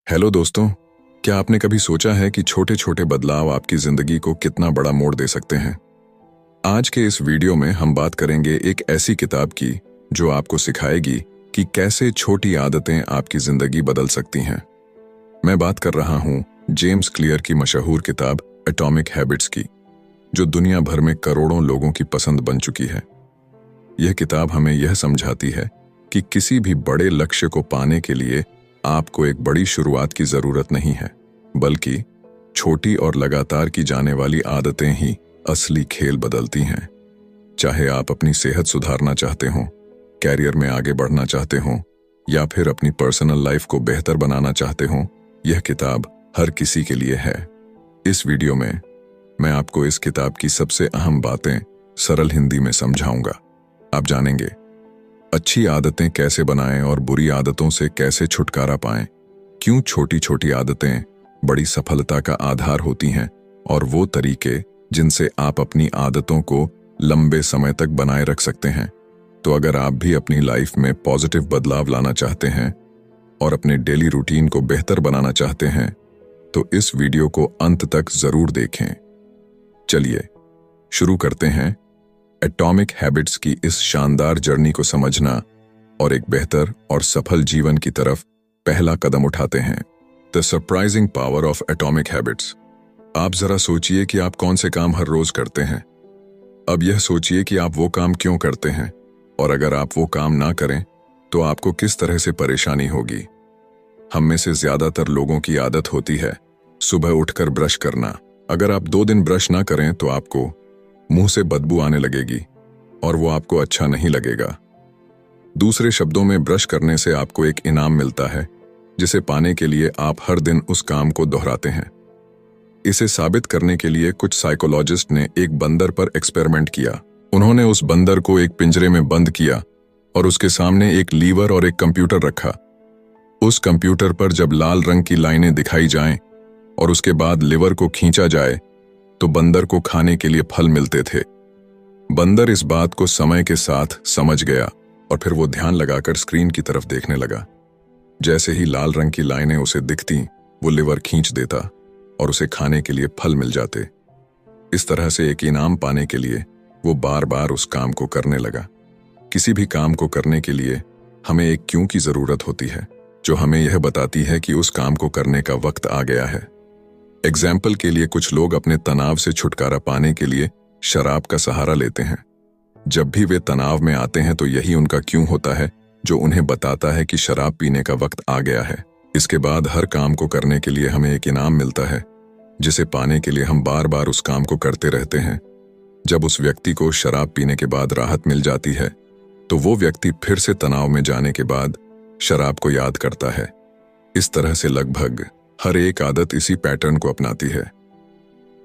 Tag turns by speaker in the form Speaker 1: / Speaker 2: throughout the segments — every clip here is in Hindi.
Speaker 1: हेलो दोस्तों, क्या आपने कभी सोचा है कि छोटे छोटे बदलाव आपकी जिंदगी को कितना बड़ा मोड़ दे सकते हैं। आज के इस वीडियो में हम बात करेंगे एक ऐसी किताब की जो आपको सिखाएगी कि कैसे छोटी आदतें आपकी जिंदगी बदल सकती हैं। मैं बात कर रहा हूं जेम्स क्लियर की मशहूर किताब एटॉमिक हैबिट्स की, जो दुनिया भर में करोड़ों लोगों की पसंद बन चुकी है। यह किताब हमें यह समझाती है कि किसी भी बड़े लक्ष्य को पाने के लिए आपको एक बड़ी शुरुआत की जरूरत नहीं है, बल्कि छोटी और लगातार की जाने वाली आदतें ही असली खेल बदलती हैं। चाहे आप अपनी सेहत सुधारना चाहते हो, कैरियर में आगे बढ़ना चाहते हो या फिर अपनी पर्सनल लाइफ को बेहतर बनाना चाहते हो, यह किताब हर किसी के लिए है। इस वीडियो में मैं आपको इस किताब की सबसे अहम बातें सरल हिंदी में समझाऊंगा। आप जानेंगे अच्छी आदतें कैसे बनाएं और बुरी आदतों से कैसे छुटकारा पाएं, क्यों छोटी छोटी आदतें बड़ी सफलता का आधार होती हैं और वो तरीके जिनसे आप अपनी आदतों को लंबे समय तक बनाए रख सकते हैं। तो अगर आप भी अपनी लाइफ में पॉजिटिव बदलाव लाना चाहते हैं और अपने डेली रूटीन को बेहतर बनाना चाहते हैं, तो इस वीडियो को अंत तक जरूर देखें। चलिए शुरू करते हैं एटॉमिक हैबिट्स की इस शानदार जर्नी को समझना और एक बेहतर और सफल जीवन की तरफ पहला कदम उठाते हैं। The surprising power of atomic habits. आप जरा सोचिए कि आप कौन से काम हर रोज करते हैं। अब यह सोचिए कि आप वो काम क्यों करते हैं, और अगर आप वो काम ना करें तो आपको किस तरह से परेशानी होगी। हम में से ज्यादातर लोगों की आदत होती है सुबह उठकर ब्रश करना। अगर आप 2 दिन ब्रश ना करें तो आपको मुंह से बदबू आने लगेगी और वो आपको अच्छा नहीं लगेगा। दूसरे शब्दों में, ब्रश करने से आपको एक इनाम मिलता है जिसे पाने के लिए आप हर दिन उस काम को दोहराते हैं। इसे साबित करने के लिए कुछ साइकोलॉजिस्ट ने एक बंदर पर एक्सपेरिमेंट किया। उन्होंने उस बंदर को एक पिंजरे में बंद किया और उसके सामने एक लीवर और एक कंप्यूटर रखा। उस कंप्यूटर पर जब लाल रंग की लाइनें दिखाई जाएं और उसके बाद लीवर को खींचा जाए तो बंदर को खाने के लिए फल मिलते थे। बंदर इस बात को समय के साथ समझ गया और फिर वो ध्यान लगाकर स्क्रीन की तरफ देखने लगा। जैसे ही लाल रंग की लाइनें उसे दिखती, वो लीवर खींच देता और उसे खाने के लिए फल मिल जाते। इस तरह से एक इनाम पाने के लिए वो बार बार उस काम को करने लगा। किसी भी काम को करने के लिए हमें एक क्यों की जरूरत होती है, जो हमें यह बताती है कि उस काम को करने का वक्त आ गया है। एग्जाम्पल के लिए, कुछ लोग अपने तनाव से छुटकारा पाने के लिए शराब का सहारा लेते हैं। जब भी वे तनाव में आते हैं तो यही उनका क्यों होता है जो उन्हें बताता है कि शराब पीने का वक्त आ गया है। इसके बाद हर काम को करने के लिए हमें एक इनाम मिलता है, जिसे पाने के लिए हम बार बार उस काम को करते रहते हैं। जब उस व्यक्ति को शराब पीने के बाद राहत मिल जाती है तो वो व्यक्ति फिर से तनाव में जाने के बाद शराब को याद करता है। इस तरह से लगभग हर एक आदत इसी पैटर्न को अपनाती है।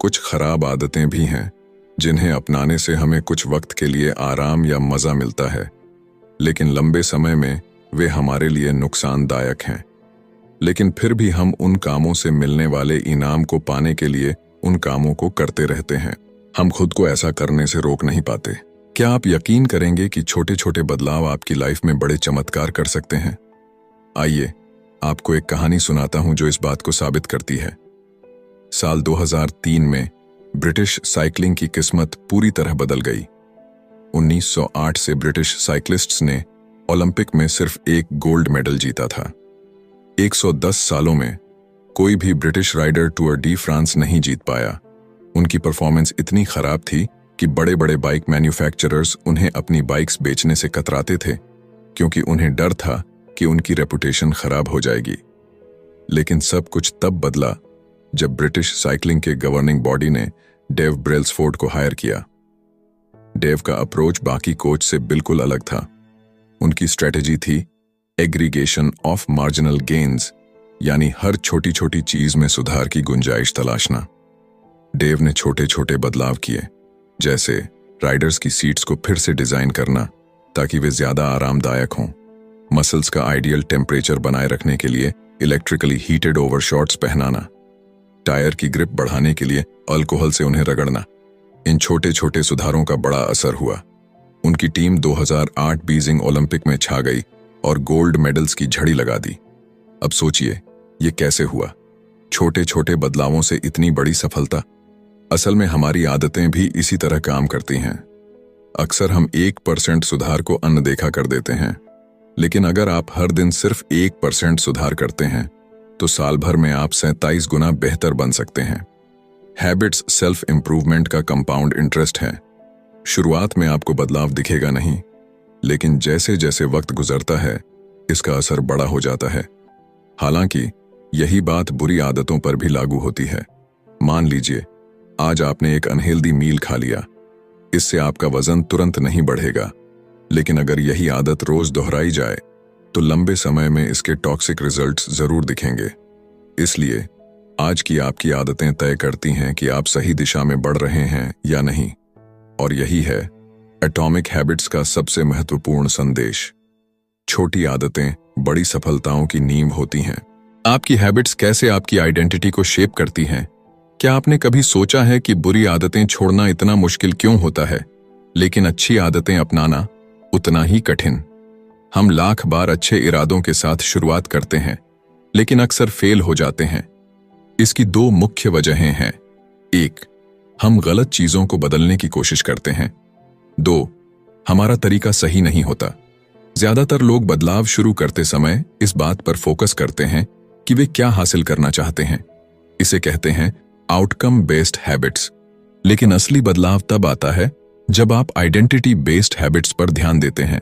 Speaker 1: कुछ खराब आदतें भी हैं जिन्हें अपनाने से हमें कुछ वक्त के लिए आराम या मजा मिलता है, लेकिन लंबे समय में वे हमारे लिए नुकसानदायक हैं। लेकिन फिर भी हम उन कामों से मिलने वाले इनाम को पाने के लिए उन कामों को करते रहते हैं। हम खुद को ऐसा करने से रोक नहीं पाते। क्या आप यकीन करेंगे कि छोटे छोटे बदलाव आपकी लाइफ में बड़े चमत्कार कर सकते हैं? आइए आपको एक कहानी सुनाता हूं जो इस बात को साबित करती है। साल 2003 में ब्रिटिश साइकिलिंग की किस्मत पूरी तरह बदल गई। 1908 से ब्रिटिश साइक्लिस्ट्स ने ओलंपिक में सिर्फ एक गोल्ड मेडल जीता था। 110 सालों में कोई भी British rider Tour de France नहीं जीत पाया। उनकी परफॉर्मेंस इतनी खराब थी कि बड़े बड़े बाइक मैन्युफैक्चरर्स उन्हें अपनी बाइक्स बेचने से कतराते थे, क्योंकि उन्हें डर था कि उनकी रेपुटेशन खराब हो जाएगी। लेकिन सब कुछ तब बदला जब ब्रिटिश साइकिलिंग के गवर्निंग बॉडी ने डेव ब्रेल्सफोर्ड को हायर किया। डेव का अप्रोच बाकी कोच से बिल्कुल अलग था। उनकी स्ट्रेटेजी थी एग्रीगेशन ऑफ मार्जिनल गेन्स, यानी हर छोटी छोटी चीज में सुधार की गुंजाइश तलाशना। डेव ने छोटे छोटे बदलाव किए, जैसे राइडर्स की सीट्स को फिर से डिजाइन करना ताकि वे ज्यादा आरामदायक हों, मसल्स का आइडियल टेम्परेचर बनाए रखने के लिए इलेक्ट्रिकली हीटेड ओवरशॉट्स पहनाना, टायर की ग्रिप बढ़ाने के लिए अल्कोहल से उन्हें रगड़ना। इन छोटे छोटे सुधारों का बड़ा असर हुआ। उनकी टीम 2008 बीजिंग ओलंपिक में छा गई और गोल्ड मेडल्स की झड़ी लगा दी। अब सोचिए ये कैसे हुआ? छोटे छोटे बदलावों से इतनी बड़ी सफलता? असल में हमारी आदतें भी इसी तरह काम करती हैं। अक्सर हम 1% सुधार को अनदेखा कर देते हैं, लेकिन अगर आप हर दिन सिर्फ 1% सुधार करते हैं तो साल भर में आप 47 गुना बेहतर बन सकते हैं। हैबिट्स सेल्फ इंप्रूवमेंट का कंपाउंड इंटरेस्ट है। शुरुआत में आपको बदलाव दिखेगा नहीं, लेकिन जैसे जैसे वक्त गुजरता है इसका असर बड़ा हो जाता है। हालांकि यही बात बुरी आदतों पर भी लागू होती है। मान लीजिए आज आपने एक अनहेल्दी मील खा लिया। इससे आपका वजन तुरंत नहीं बढ़ेगा, लेकिन अगर यही आदत रोज दोहराई जाए तो लंबे समय में इसके टॉक्सिक रिजल्ट्स जरूर दिखेंगे। इसलिए आज की आपकी आदतें तय करती हैं कि आप सही दिशा में बढ़ रहे हैं या नहीं। और यही है एटॉमिक हैबिट्स का सबसे महत्वपूर्ण संदेश। छोटी आदतें बड़ी सफलताओं की नींव होती हैं। आपकी हैबिट्स कैसे आपकी आइडेंटिटी को शेप करती हैं? क्या आपने कभी सोचा है कि बुरी आदतें छोड़ना इतना मुश्किल क्यों होता है, लेकिन अच्छी आदतें अपनाना उतना ही कठिन? हम लाख बार अच्छे इरादों के साथ शुरुआत करते हैं, लेकिन अक्सर फेल हो जाते हैं। इसकी दो मुख्य वजहें हैं। 1, हम गलत चीजों को बदलने की कोशिश करते हैं। 2, हमारा तरीका सही नहीं होता। ज्यादातर लोग बदलाव शुरू करते समय इस बात पर फोकस करते हैं कि वे क्या हासिल करना चाहते हैं। इसे कहते हैं आउटकम बेस्ड हैबिट्स। लेकिन असली बदलाव तब आता है जब आप आइडेंटिटी बेस्ड हैबिट्स पर ध्यान देते हैं,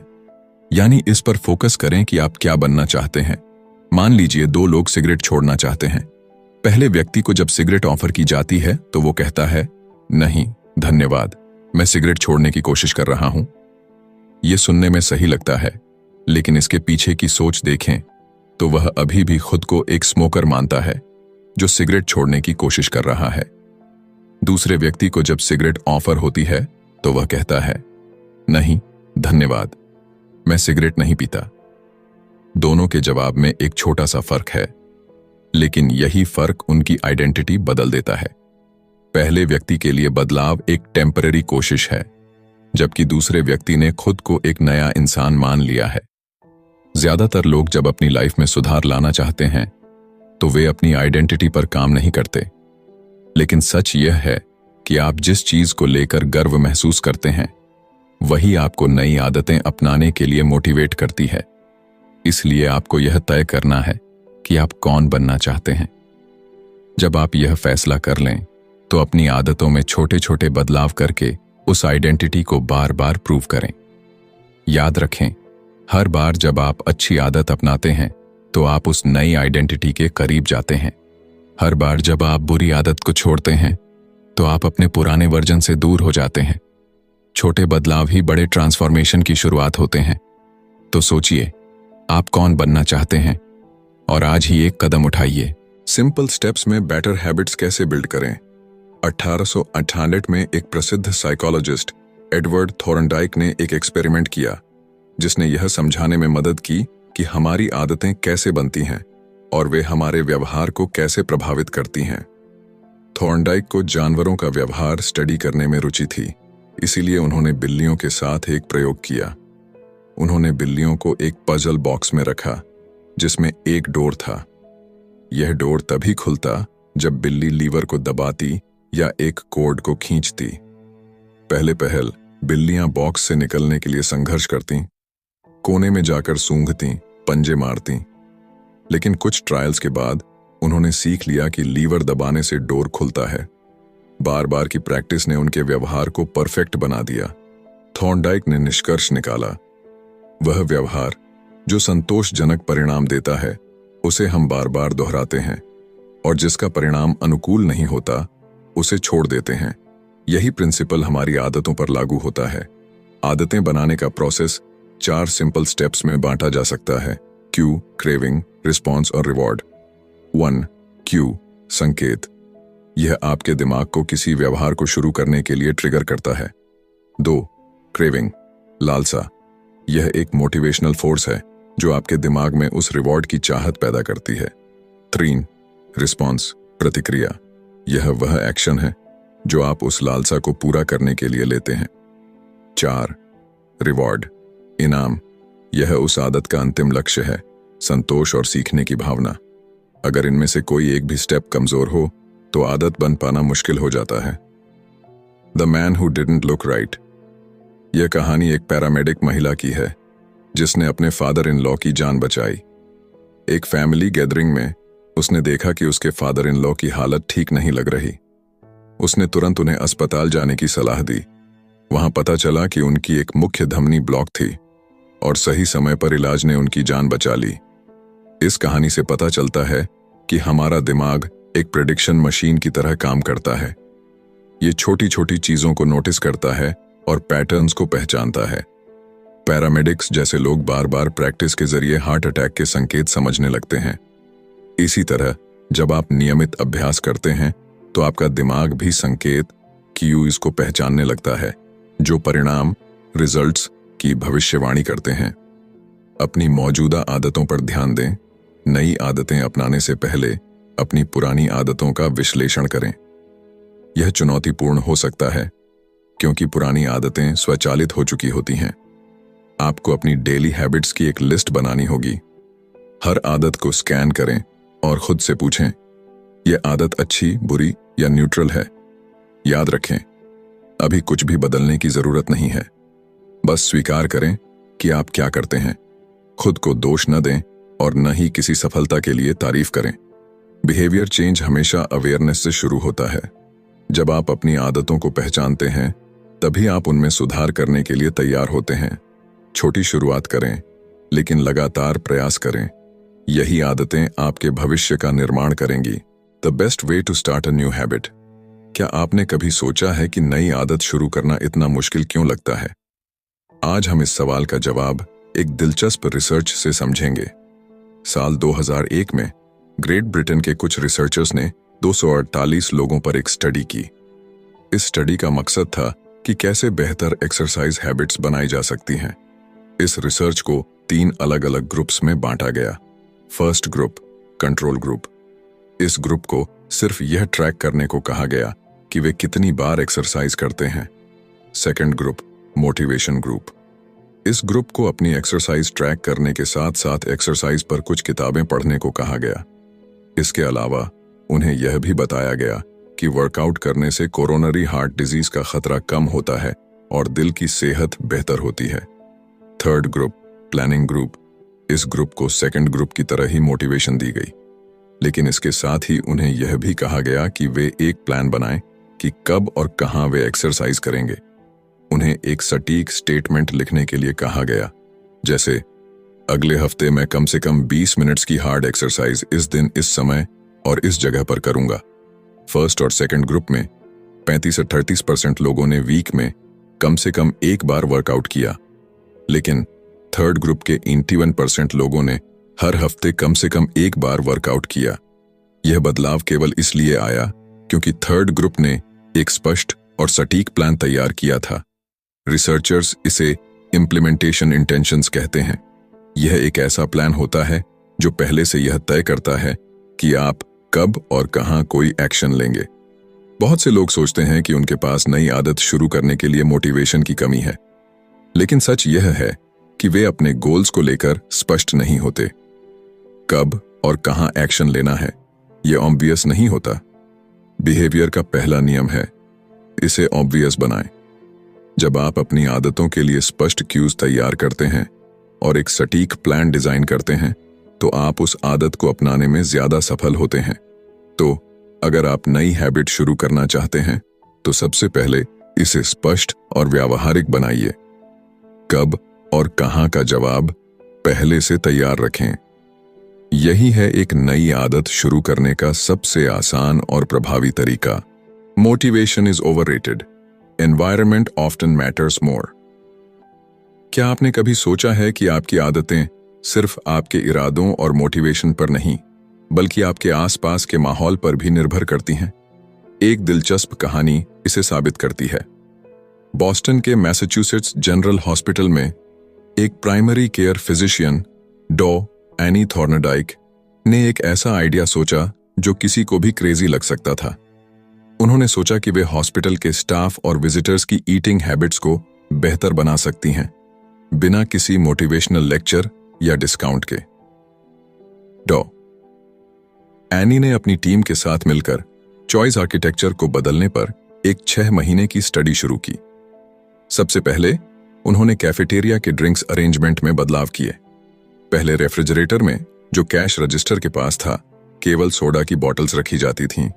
Speaker 1: यानी इस पर फोकस करें कि आप क्या बनना चाहते हैं। मान लीजिए 2 लोग सिगरेट छोड़ना चाहते हैं। पहले व्यक्ति को जब सिगरेट ऑफर की जाती है तो वो कहता है, नहीं धन्यवाद, मैं सिगरेट छोड़ने की कोशिश कर रहा हूं। यह सुनने में सही लगता है, लेकिन इसके पीछे की सोच देखें तो वह अभी भी खुद को एक स्मोकर मानता है जो सिगरेट छोड़ने की कोशिश कर रहा है। दूसरे व्यक्ति को जब सिगरेट ऑफर होती है तो वह कहता है, नहीं धन्यवाद, मैं सिगरेट नहीं पीता। दोनों के जवाब में एक छोटा सा फर्क है, लेकिन यही फर्क उनकी आइडेंटिटी बदल देता है। पहले व्यक्ति के लिए बदलाव एक टेम्पररी कोशिश है, जबकि दूसरे व्यक्ति ने खुद को एक नया इंसान मान लिया है। ज्यादातर लोग जब अपनी लाइफ में सुधार लाना चाहते हैं तो वे अपनी आइडेंटिटी पर काम नहीं करते, लेकिन सच यह है कि आप जिस चीज को लेकर गर्व महसूस करते हैं वही आपको नई आदतें अपनाने के लिए मोटिवेट करती है। इसलिए आपको यह तय करना है कि आप कौन बनना चाहते हैं। जब आप यह फैसला कर लें तो अपनी आदतों में छोटे छोटे बदलाव करके उस आइडेंटिटी को बार बार प्रूव करें। याद रखें, हर बार जब आप अच्छी आदत अपनाते हैं तो आप उस नई आइडेंटिटी के करीब जाते हैं। हर बार जब आप बुरी आदत को छोड़ते हैं तो आप अपने पुराने वर्जन से दूर हो जाते हैं। छोटे बदलाव ही बड़े ट्रांसफॉर्मेशन की शुरुआत होते हैं। तो सोचिए, आप कौन बनना चाहते हैं और आज ही एक कदम उठाइए। सिंपल स्टेप्स में बेटर हैबिट्स कैसे बिल्ड करें? 1898 में एक प्रसिद्ध साइकोलॉजिस्ट एडवर्ड थॉर्नडाइक ने एक एक्सपेरिमेंट किया जिसने यह समझाने में मदद की कि हमारी आदतें कैसे बनती हैं और वे हमारे व्यवहार को कैसे प्रभावित करती हैं। थॉर्नडाइक को जानवरों का व्यवहार स्टडी करने में रुचि थी, इसीलिए उन्होंने बिल्लियों के साथ एक प्रयोग किया। उन्होंने बिल्लियों को एक पजल बॉक्स में रखा जिसमें एक डोर था। यह डोर तभी खुलता जब बिल्ली लीवर को दबाती या एक कोड को खींचती। पहले पहल बिल्लियां बॉक्स से निकलने के लिए संघर्ष करतीं, कोने में जाकर सूंघतीं, पंजे मारतीं। लेकिन कुछ ट्रायल्स के बाद उन्होंने सीख लिया कि लीवर दबाने से डोर खुलता है। बार बार की प्रैक्टिस ने उनके व्यवहार को परफेक्ट बना दिया। थॉर्नडाइक ने निष्कर्ष निकाला, वह व्यवहार जो संतोषजनक परिणाम देता है उसे हम बार बार दोहराते हैं, और जिसका परिणाम अनुकूल नहीं होता उसे छोड़ देते हैं। यही प्रिंसिपल हमारी आदतों पर लागू होता है। आदतें बनाने का प्रोसेस 4 सिंपल स्टेप्स में बांटा जा सकता है: क्यू, क्रेविंग, रिस्पॉन्स और रिवॉर्ड। 1. क्यू, संकेत। यह आपके दिमाग को किसी व्यवहार को शुरू करने के लिए ट्रिगर करता है। 2. क्रेविंग, लालसा। यह एक मोटिवेशनल फोर्स है जो आपके दिमाग में उस रिवॉर्ड की चाहत पैदा करती है। 3. रिस्पॉन्स, प्रतिक्रिया। यह वह एक्शन है जो आप उस लालसा को पूरा करने के लिए लेते हैं। 4. रिवॉर्ड, इनाम। यह उस आदत का अंतिम लक्ष्य है, संतोष और सीखने की भावना। अगर इनमें से कोई एक भी स्टेप कमजोर हो तो आदत बन पाना मुश्किल हो जाता है। The man who didn't look right. यह कहानी एक पैरामेडिक महिला की है जिसने अपने फादर इन लॉ की जान बचाई। एक फैमिली गैदरिंग में उसने देखा कि उसके फादर इन लॉ की हालत ठीक नहीं लग रही। उसने तुरंत उन्हें अस्पताल जाने की सलाह दी। वहां पता चला कि उनकी एक मुख्य धमनी ब्लॉक थी और सही समय पर इलाज ने उनकी जान बचा ली। इस कहानी से पता चलता है कि हमारा दिमाग एक प्रेडिक्शन मशीन की तरह काम करता है। ये छोटी छोटी चीजों को नोटिस करता है और पैटर्न्स को पहचानता है। पैरामेडिक्स जैसे लोग बार बार प्रैक्टिस के जरिए हार्ट अटैक के संकेत समझने लगते हैं। इसी तरह जब आप नियमित अभ्यास करते हैं तो आपका दिमाग भी संकेत क्यूज को पहचानने लगता है, जो परिणाम रिजल्ट्स की भविष्यवाणी करते हैं। अपनी मौजूदा आदतों पर ध्यान दें। नई आदतें अपनाने से पहले अपनी पुरानी आदतों का विश्लेषण करें। यह चुनौतीपूर्ण हो सकता है क्योंकि पुरानी आदतें स्वचालित हो चुकी होती हैं। आपको अपनी डेली हैबिट्स की एक लिस्ट बनानी होगी। हर आदत को स्कैन करें और खुद से पूछें, यह आदत अच्छी, बुरी या न्यूट्रल है। याद रखें, अभी कुछ भी बदलने की जरूरत नहीं है। बस स्वीकार करें कि आप क्या करते हैं। खुद को दोष न दें और न ही किसी सफलता के लिए तारीफ करें। बिहेवियर चेंज हमेशा अवेयरनेस से शुरू होता है। जब आप अपनी आदतों को पहचानते हैं तभी आप उनमें सुधार करने के लिए तैयार होते हैं। छोटी शुरुआत करें लेकिन लगातार प्रयास करें। यही आदतें आपके भविष्य का निर्माण करेंगी। The best way to start a new habit. क्या आपने कभी सोचा है कि नई आदत शुरू करना इतना मुश्किल क्यों लगता है? आज हम इस सवाल का जवाब एक दिलचस्प रिसर्च से समझेंगे। साल 2001 में ग्रेट ब्रिटेन के कुछ रिसर्चर्स ने 248 लोगों पर एक स्टडी की। इस स्टडी का मकसद था कि कैसे बेहतर एक्सरसाइज हैबिट्स बनाई जा सकती हैं। इस रिसर्च को 3 अलग अलग ग्रुप्स में बांटा गया। First group, control group. इस ग्रुप को सिर्फ यह ट्रैक करने को कहा गया कि वे कितनी बार एक्सरसाइज करते हैं। Second group, motivation group. इस ग्रुप को अपनी एक्सरसाइज ट्रैक करने के साथ साथ एक्सरसाइज पर कुछ किताबें पढ़ने को कहा गया। इसके अलावा उन्हें यह भी बताया गया कि वर्कआउट करने से कोरोनरी हार्ट डिजीज का खतरा कम होता है और दिल की सेहत बेहतर होती है। Third group, planning group. इस ग्रुप को सेकंड ग्रुप की तरह ही मोटिवेशन दी गई, लेकिन इसके साथ ही उन्हें यह भी कहा गया कि वे एक प्लान बनाएं कि कब और कहां वे एक्सरसाइज करेंगे। उन्हें एक सटीक स्टेटमेंट लिखने के लिए कहा गया, जैसे अगले हफ्ते मैं कम से कम 20 मिनट्स की हार्ड एक्सरसाइज इस दिन, इस समय और इस जगह पर करूंगा। फर्स्ट और सेकंड ग्रुप में 35 से 38% लोगों ने वीक में कम से कम एक बार वर्कआउट किया, लेकिन थर्ड ग्रुप के 81% लोगों ने हर हफ्ते कम से कम एक बार वर्कआउट किया। यह बदलाव केवल इसलिए आया क्योंकि थर्ड ग्रुप ने एक स्पष्ट और सटीक प्लान तैयार किया था। रिसर्चर्स इसे इम्प्लीमेंटेशन इंटेंशंस कहते हैं। यह एक ऐसा प्लान होता है जो पहले से यह तय करता है कि आप कब और कहां कोई एक्शन लेंगे। बहुत से लोग सोचते हैं कि उनके पास नई आदत शुरू करने के लिए मोटिवेशन की कमी है, लेकिन सच यह है कि वे अपने गोल्स को लेकर स्पष्ट नहीं होते। कब और कहां एक्शन लेना है यह ऑब्वियस नहीं होता। बिहेवियर का पहला नियम है, इसे ऑब्वियस बनाएं। जब आप अपनी आदतों के लिए स्पष्ट क्यूज तैयार करते हैं और एक सटीक प्लान डिजाइन करते हैं तो आप उस आदत को अपनाने में ज्यादा सफल होते हैं। तो अगर आप नई हैबिट शुरू करना चाहते हैं तो सबसे पहले इसे स्पष्ट और व्यावहारिक बनाइए। कब और कहां का जवाब पहले से तैयार रखें। यही है एक नई आदत शुरू करने का सबसे आसान और प्रभावी तरीका। Motivation is overrated, environment often matters more. क्या आपने कभी सोचा है कि आपकी आदतें सिर्फ आपके इरादों और मोटिवेशन पर नहीं, बल्कि आपके आसपास के माहौल पर भी निर्भर करती हैं? एक दिलचस्प कहानी इसे साबित करती है। बॉस्टन के मैसाचुसेट्स जनरल हॉस्पिटल में एक प्राइमरी केयर फिजिशियन डॉ एनी थॉर्नडाइक ने एक ऐसा आइडिया सोचा जो किसी को भी क्रेजी लग सकता था। उन्होंने सोचा कि वे हॉस्पिटल के स्टाफ और विजिटर्स की ईटिंग हैबिट्स को बेहतर बना सकती हैं, बिना किसी मोटिवेशनल लेक्चर या डिस्काउंट के। डॉ एनी ने अपनी टीम के साथ मिलकर चॉइस आर्किटेक्चर को बदलने पर एक 6 महीने की स्टडी शुरू की। सबसे पहले उन्होंने कैफेटेरिया के ड्रिंक्स अरेंजमेंट में बदलाव किए। पहले रेफ्रिजरेटर में, जो कैश रजिस्टर के पास था, केवल सोडा की बॉटल्स रखी जाती थीं।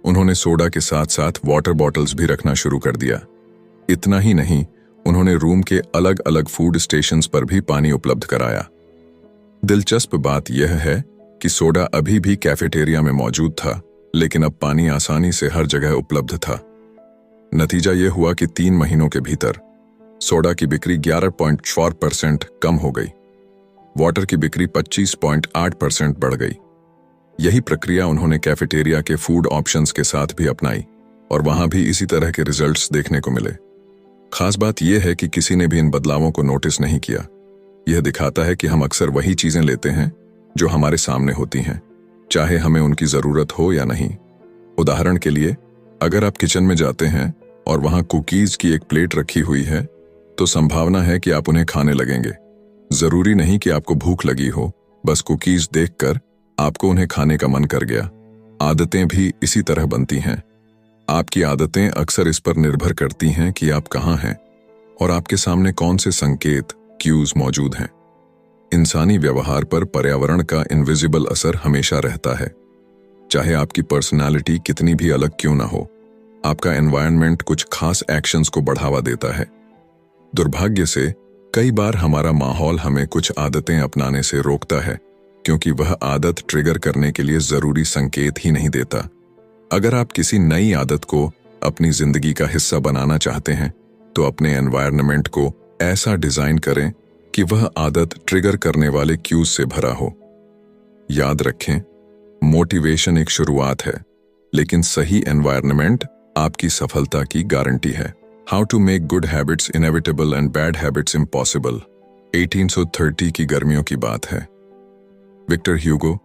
Speaker 1: उन्होंने सोडा के साथ साथ वाटर बॉटल्स भी रखना शुरू कर दिया। इतना ही नहीं, उन्होंने रूम के अलग अलग फूड स्टेशंस पर भी पानी उपलब्ध कराया। दिलचस्प बात यह है कि सोडा अभी भी कैफेटेरिया में मौजूद था, लेकिन अब पानी आसानी से हर जगह उपलब्ध था। नतीजा यह हुआ कि 3 महीनों के भीतर सोडा की बिक्री 11.4% कम हो गई। वाटर की बिक्री 25.8% बढ़ गई। यही प्रक्रिया उन्होंने कैफेटेरिया के फूड ऑप्शंस के साथ भी अपनाई और वहां भी इसी तरह के रिजल्ट्स देखने को मिले। खास बात यह है कि किसी ने भी इन बदलावों को नोटिस नहीं किया। यह दिखाता है कि हम अक्सर वही चीजें लेते हैं जो हमारे सामने होती हैं, चाहे हमें उनकी जरूरत हो या नहीं। उदाहरण के लिए, अगर आप किचन में जाते हैं और वहां कुकीज की एक प्लेट रखी हुई है, तो संभावना है कि आप उन्हें खाने लगेंगे। जरूरी नहीं कि आपको भूख लगी हो, बस कुकीज देखकर आपको उन्हें खाने का मन कर गया। आदतें भी इसी तरह बनती हैं। आपकी आदतें अक्सर इस पर निर्भर करती हैं कि आप कहाँ हैं और आपके सामने कौन से संकेत, क्यूज मौजूद हैं। इंसानी व्यवहार पर पर्यावरण का इनविजिबल असर हमेशा रहता है। चाहे आपकी पर्सनालिटी कितनी भी अलग क्यों ना हो, आपका एनवायरनमेंट कुछ खास एक्शंस को बढ़ावा देता है। दुर्भाग्य से कई बार हमारा माहौल हमें कुछ आदतें अपनाने से रोकता है, क्योंकि वह आदत ट्रिगर करने के लिए जरूरी संकेत ही नहीं देता। अगर आप किसी नई आदत को अपनी जिंदगी का हिस्सा बनाना चाहते हैं, तो अपने एनवायरनमेंट को ऐसा डिजाइन करें कि वह आदत ट्रिगर करने वाले क्यूज से भरा हो। याद रखें, मोटिवेशन एक शुरुआत है, लेकिन सही एनवायरनमेंट आपकी सफलता की गारंटी है। How to make good habits inevitable and bad habits impossible. 1830 की गर्मियों की बात है। विक्टर ह्यूगो,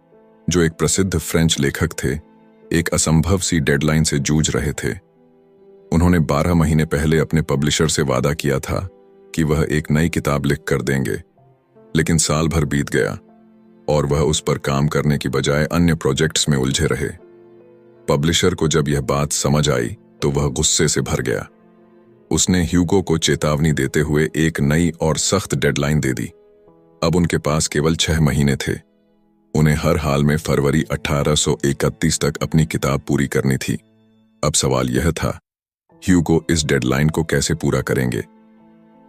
Speaker 1: जो एक प्रसिद्ध फ्रेंच लेखक थे, एक असंभव सी डेडलाइन से जूझ रहे थे। उन्होंने 12 महीने पहले अपने पब्लिशर से वादा किया था कि वह एक नई किताब लिख कर देंगे, लेकिन साल भर बीत गया और वह उस पर काम करने की बजाय अन्य प्रोजेक्ट्स में उलझे रहे। पब्लिशर को जब यह बात समझ आई तो वह गुस्से से भर गया। उसने ह्यूगो को चेतावनी देते हुए एक नई और सख्त डेडलाइन दे दी। अब उनके पास केवल 6 महीने थे। उन्हें हर हाल में फरवरी 1831 तक अपनी किताब पूरी करनी थी। अब सवाल यह था, ह्यूगो इस डेडलाइन को कैसे पूरा करेंगे?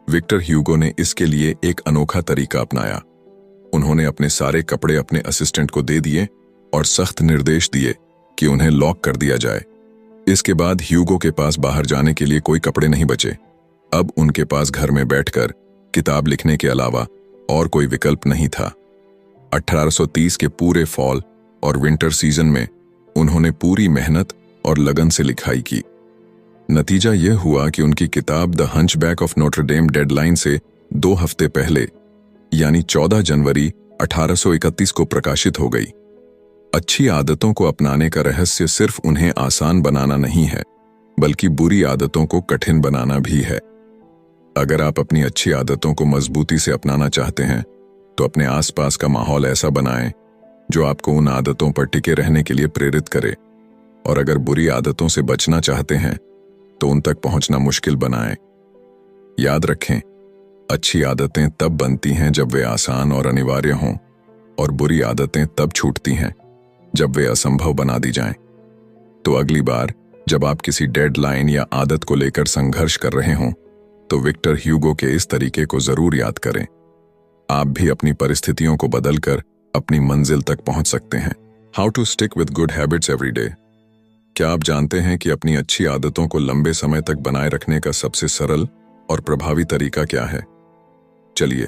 Speaker 1: विक्टर ह्यूगो ने इसके लिए एक अनोखा तरीका अपनाया। उन्होंने अपने सारे कपड़े अपने असिस्टेंट को दे दिए और सख्त निर्देश दिए कि उन्हें लॉक कर दिया जाए। इसके बाद ह्यूगो के पास बाहर जाने के लिए कोई कपड़े नहीं बचे। अब उनके पास घर में बैठकर किताब लिखने के अलावा और कोई विकल्प नहीं था। 1830 के पूरे फॉल और विंटर सीजन में उन्होंने पूरी मेहनत और लगन से लिखाई की। नतीजा यह हुआ कि उनकी किताब the Hunchback of Notre Dame deadline से 2 हफ्ते पहले, यानी 14 जनवरी 1831 को प्रकाशित हो गई। अच्छी आदतों को अपनाने का रहस्य सिर्फ उन्हें आसान बनाना नहीं है, बल्कि बुरी आदतों को कठिन बनाना भी है। अगर आप अपनी अच्छी आदतों को मजबूती से अपनाना चाहते हैं, तो अपने आसपास का माहौल ऐसा बनाएं जो आपको उन आदतों पर टिके रहने के लिए प्रेरित करे। और अगर बुरी आदतों से बचना चाहते हैं, तो उन तक पहुंचना मुश्किल बनाएं। याद रखें, अच्छी आदतें तब बनती हैं जब वे आसान और अनिवार्य हों, और बुरी आदतें तब छूटती हैं जब वे असंभव बना दी जाएं। तो अगली बार जब आप किसी डेडलाइन या आदत को लेकर संघर्ष कर रहे हों, तो विक्टर ह्यूगो के इस तरीके को जरूर याद करें। आप भी अपनी परिस्थितियों को बदलकर अपनी मंजिल तक पहुंच सकते हैं। How to stick with good habits every day. क्या आप जानते हैं कि अपनी अच्छी आदतों को लंबे समय तक बनाए रखने का सबसे सरल और प्रभावी तरीका क्या है? चलिए,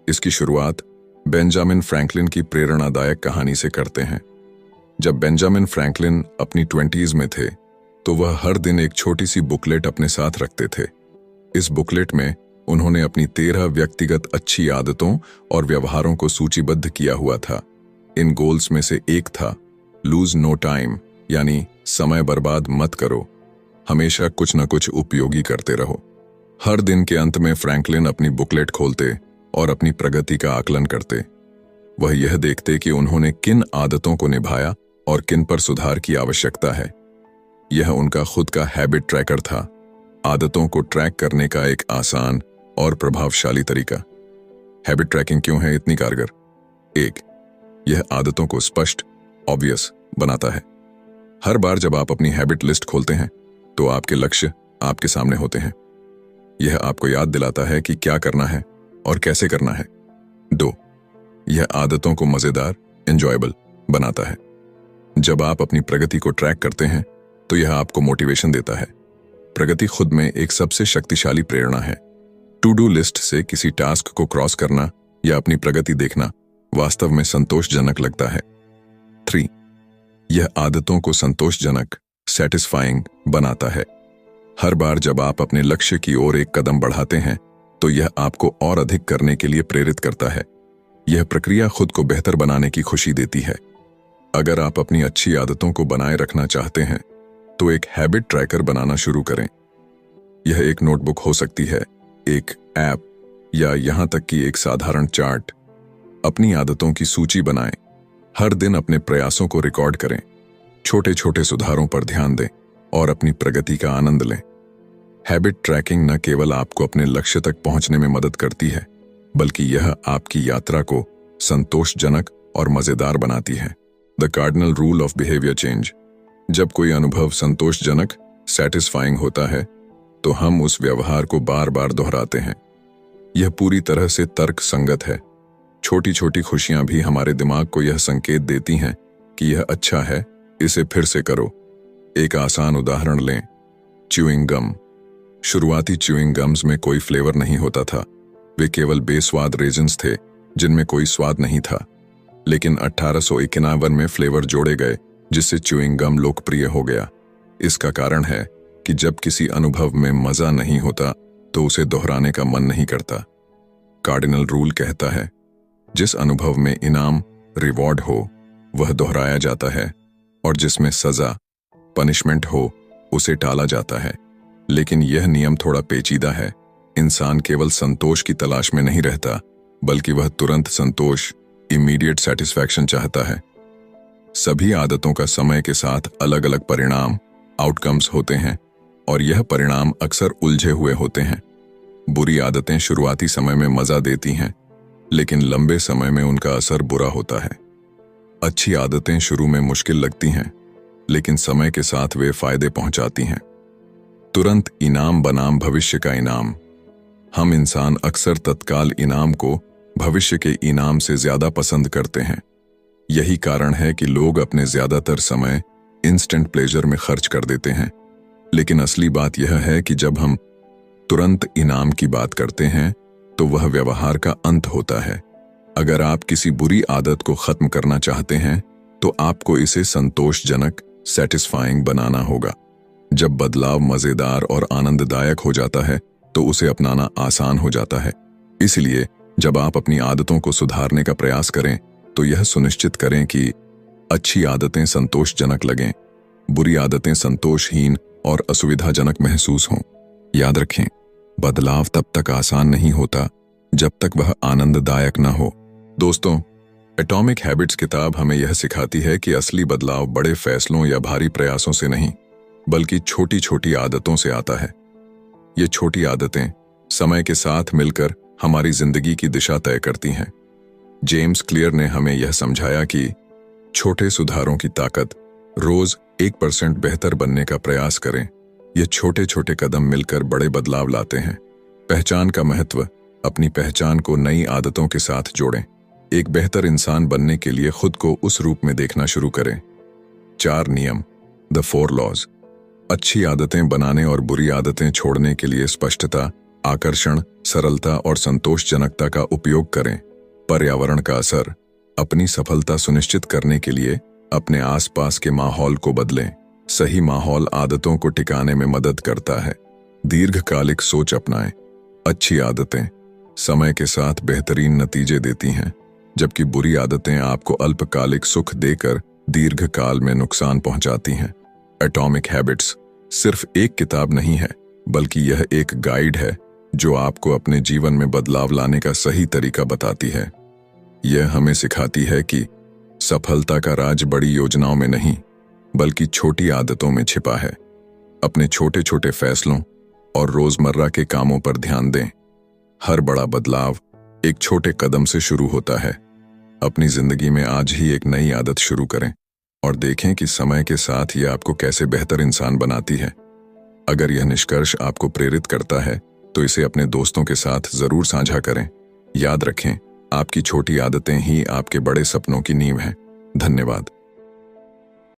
Speaker 1: इसकी शुरुआत बेंजामिन फ्रैंकलिन की प्रेरणादायक कहानी से करते हैं। जब बेंजामिन फ्रैंकलिन अपनी 20s में थे, तो वह हर दिन एक छोटी सी बुकलेट अपने साथ रखते थे। इस बुकलेट में उन्होंने अपनी 13 व्यक्तिगत अच्छी आदतों और व्यवहारों को सूचीबद्ध किया हुआ था। इन गोल्स में से एक था लूज नो टाइम, यानी समय बर्बाद मत करो, हमेशा कुछ न कुछ उपयोगी करते रहो। हर दिन के अंत में फ्रैंकलिन अपनी बुकलेट खोलते और अपनी प्रगति का आकलन करते। वह यह देखते कि उन्होंने किन आदतों को निभाया और किन पर सुधार की आवश्यकता है। यह उनका खुद का हैबिट ट्रैकर था, आदतों को ट्रैक करने का एक आसान और प्रभावशाली तरीका। हैबिट ट्रैकिंग क्यों है इतनी कारगर? 1. यह आदतों को स्पष्ट, ऑब्वियस बनाता है। हर बार जब आप अपनी हैबिट लिस्ट खोलते हैं तो आपके लक्ष्य आपके सामने होते हैं। यह आपको याद दिलाता है कि क्या करना है और कैसे करना है। 2. यह आदतों को मजेदार, एंजॉयबल बनाता है। जब आप अपनी प्रगति को ट्रैक करते हैं तो यह आपको मोटिवेशन देता है। प्रगति खुद में एक सबसे शक्तिशाली प्रेरणा है। टू डू लिस्ट से किसी टास्क को क्रॉस करना या अपनी प्रगति देखना वास्तव में संतोषजनक लगता है। 3. यह आदतों को संतोषजनक, सैटिस्फाइंग बनाता है। हर बार जब आप अपने लक्ष्य की ओर एक कदम बढ़ाते हैं तो यह आपको और अधिक करने के लिए प्रेरित करता है। यह प्रक्रिया खुद को बेहतर बनाने की खुशी देती है। अगर आप अपनी अच्छी आदतों को बनाए रखना चाहते हैं तो एक हैबिट ट्रैकर बनाना शुरू करें। यह एक नोटबुक हो सकती है, एक ऐप, या यहां तक कि एक साधारण चार्ट। अपनी आदतों की सूची बनाएं। हर दिन अपने प्रयासों को रिकॉर्ड करें। छोटे छोटे सुधारों पर ध्यान दें और अपनी प्रगति का आनंद लें। हैबिट ट्रैकिंग न केवल आपको अपने लक्ष्य तक पहुंचने में मदद करती है, बल्कि यह आपकी यात्रा को संतोषजनक और मजेदार बनाती है। The cardinal rule of behaviour change. जब कोई अनुभव संतोषजनक, सैटिस्फाइंग होता है तो हम उस व्यवहार को बार बार दोहराते हैं। यह पूरी तरह से तर्क संगत है। छोटी छोटी खुशियां भी हमारे दिमाग को यह संकेत देती हैं कि यह अच्छा है, इसे फिर से करो। एक आसान उदाहरण लें, च्यूइंग गम। शुरुआती च्यूइंग गम्स में कोई फ्लेवर नहीं होता था। वे केवल बेस्वाद रेजिन्स थे जिनमें कोई स्वाद नहीं था। लेकिन 1851 में फ्लेवर जोड़े गए जिससे च्यूइंग गम लोकप्रिय हो गया। इसका कारण है कि जब किसी अनुभव में मजा नहीं होता तो उसे दोहराने का मन नहीं करता। कार्डिनल रूल कहता है, जिस अनुभव में इनाम, रिवॉर्ड हो वह दोहराया जाता है, और जिसमें सजा, पनिशमेंट हो उसे टाला जाता है। लेकिन यह नियम थोड़ा पेचीदा है। इंसान केवल संतोष की तलाश में नहीं रहता, बल्कि वह तुरंत संतोष, इमीडिएट सेटिस्फैक्शन चाहता है। सभी आदतों का समय के साथ अलग अलग परिणाम, आउटकम्स होते हैं, और यह परिणाम अक्सर उलझे हुए होते हैं। बुरी आदतें शुरुआती समय में मजा देती हैं, लेकिन लंबे समय में उनका असर बुरा होता है। अच्छी आदतें शुरू में मुश्किल लगती हैं, लेकिन समय के साथ वे फायदे पहुंचाती हैं। तुरंत इनाम बनाम भविष्य का इनाम। हम इंसान अक्सर तत्काल इनाम को भविष्य के इनाम से ज्यादा पसंद करते हैं। यही कारण है कि लोग अपने ज्यादातर समय इंस्टेंट प्लेजर में खर्च कर देते हैं। लेकिन असली बात यह है कि जब हम तुरंत इनाम की बात करते हैं तो वह व्यवहार का अंत होता है। अगर आप किसी बुरी आदत को खत्म करना चाहते हैं तो आपको इसे संतोषजनक, सैटिस्फाइंग बनाना होगा। जब बदलाव मजेदार और आनंददायक हो जाता है तो उसे अपनाना आसान हो जाता है। इसलिए जब आप अपनी आदतों को सुधारने का प्रयास करें तो यह सुनिश्चित करें कि अच्छी आदतें संतोषजनक लगें, बुरी आदतें संतोषहीन और असुविधाजनक महसूस हों। याद रखें, बदलाव तब तक आसान नहीं होता जब तक वह आनंददायक न हो। दोस्तों, एटॉमिक हैबिट्स किताब हमें यह सिखाती है कि असली बदलाव बड़े फैसलों या भारी प्रयासों से नहीं, बल्कि छोटी छोटी आदतों से आता है। ये छोटी आदतें समय के साथ मिलकर हमारी जिंदगी की दिशा तय करती हैं। जेम्स क्लियर ने हमें यह समझाया कि छोटे सुधारों की ताकत। रोज 1% बेहतर बनने का प्रयास करें। ये छोटे छोटे कदम मिलकर बड़े बदलाव लाते हैं। पहचान का महत्व। अपनी पहचान को नई आदतों के साथ जोड़ें। एक बेहतर इंसान बनने के लिए खुद को उस रूप में देखना शुरू करें। 4 नियम, द 4 लॉज। अच्छी आदतें बनाने और बुरी आदतें छोड़ने के लिए स्पष्टता, आकर्षण, सरलता और संतोषजनकता का उपयोग करें। पर्यावरण का असर। अपनी सफलता सुनिश्चित करने के लिए अपने आसपास के माहौल को बदलें। सही माहौल आदतों को टिकाने में मदद करता है। दीर्घकालिक सोच अपनाएं। अच्छी आदतें समय के साथ बेहतरीन नतीजे देती हैं, जबकि बुरी आदतें आपको अल्पकालिक सुख देकर दीर्घकाल में नुकसान पहुंचाती हैं। एटॉमिक हैबिट्स सिर्फ एक किताब नहीं है, बल्कि यह एक गाइड है जो आपको अपने जीवन में बदलाव लाने का सही तरीका बताती है। यह हमें सिखाती है कि सफलता का राज बड़ी योजनाओं में नहीं, बल्कि छोटी आदतों में छिपा है। अपने छोटे छोटे फैसलों और रोजमर्रा के कामों पर ध्यान दें। हर बड़ा बदलाव एक छोटे कदम से शुरू होता है। अपनी जिंदगी में आज ही एक नई आदत शुरू करें और देखें कि समय के साथ यह आपको कैसे बेहतर इंसान बनाती है। अगर यह निष्कर्ष आपको प्रेरित करता है तो इसे अपने दोस्तों के साथ जरूर साझा करें। याद रखें, आपकी छोटी आदतें ही आपके बड़े सपनों की नींव हैं। धन्यवाद।